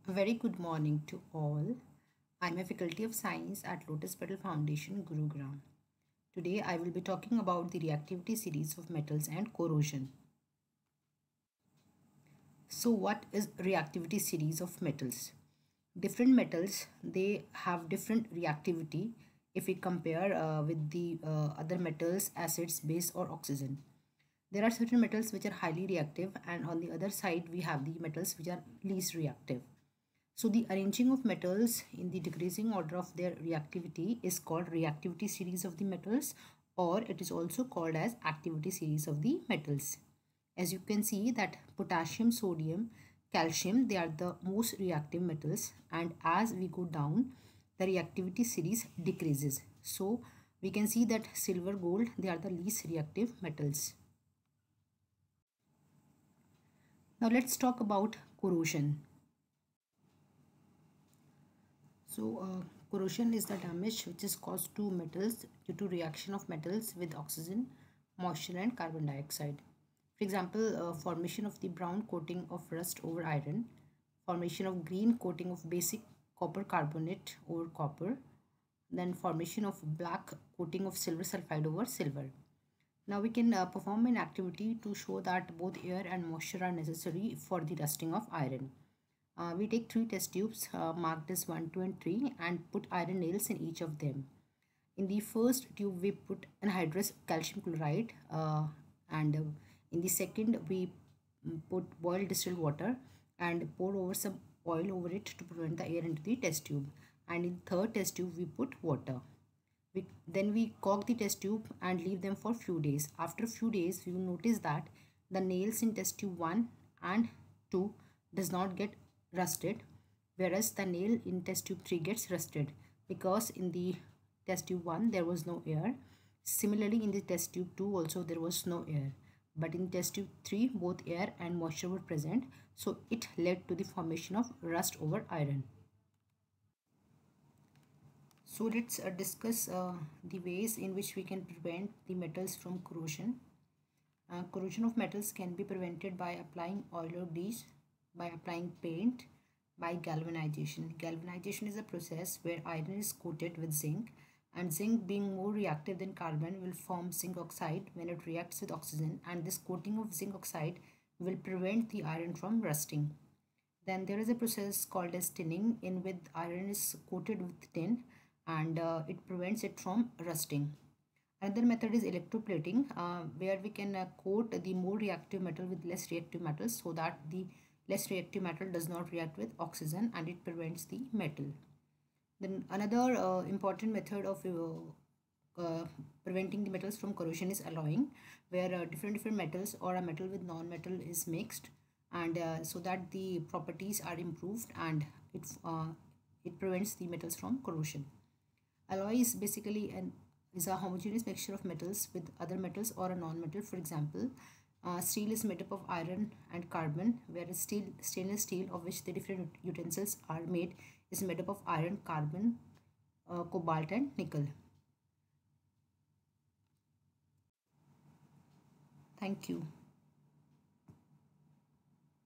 A very good morning to all. I'm a faculty of science at Lotus Petal Foundation, Gurugram. Today I will be talking about the reactivity series of metals and corrosion. So what is reactivity series of metals? Different metals, they have different reactivity if we compare with the other metals, acids, base or oxygen. There are certain metals which are highly reactive, and on the other side we have the metals which are least reactive. So the arranging of metals in the decreasing order of their reactivity is called reactivity series of the metals, or it is also called as activity series of the metals. As you can see that potassium, sodium, calcium, they are the most reactive metals, and as we go down the reactivity series decreases. So we can see that silver, gold, they are the least reactive metals. Now let's talk about corrosion. Corrosion is the damage which is caused to metals due to reaction of metals with oxygen, moisture and carbon dioxide. For example, formation of the brown coating of rust over iron, formation of green coating of basic copper carbonate over copper, then formation of black coating of silver sulfide over silver. Now we can perform an activity to show that both air and moisture are necessary for the rusting of iron. We take three test tubes marked as 1, 2 and 3 and put iron nails in each of them. In the first tube we put anhydrous calcium chloride and in the second we put boiled distilled water and pour over some oil over it to prevent the air into the test tube, and in third test tube we put water. Then we caulk the test tube and leave them for few days. After a few days we will notice that the nails in test tube 1 and 2 does not get rusted, whereas the nail in test tube 3 gets rusted because in the test tube 1 there was no air. Similarly in the test tube 2 also there was no air, but in test tube 3 both air and moisture were present, so it led to the formation of rust over iron. So let's discuss the ways in which we can prevent the metals from corrosion. Corrosion of metals can be prevented by applying oil or bleach, by applying paint, by galvanization. Galvanization is a process where iron is coated with zinc, and zinc, being more reactive than carbon, will form zinc oxide when it reacts with oxygen, and this coating of zinc oxide will prevent the iron from rusting. Then there is a process called as tinning, in which iron is coated with tin and it prevents it from rusting. Another method is electroplating, where we can coat the more reactive metal with less reactive metal so that the less reactive metal does not react with oxygen and it prevents the metal. Then another important method of preventing the metals from corrosion is alloying, where different metals or a metal with non-metal is mixed, and so that the properties are improved and it prevents the metals from corrosion. Alloy is basically is a homogeneous mixture of metals with other metals or a non-metal. For example, steel is made up of iron and carbon, whereas stainless steel, of which the different utensils are made, is made up of iron, carbon, cobalt and nickel. Thank you.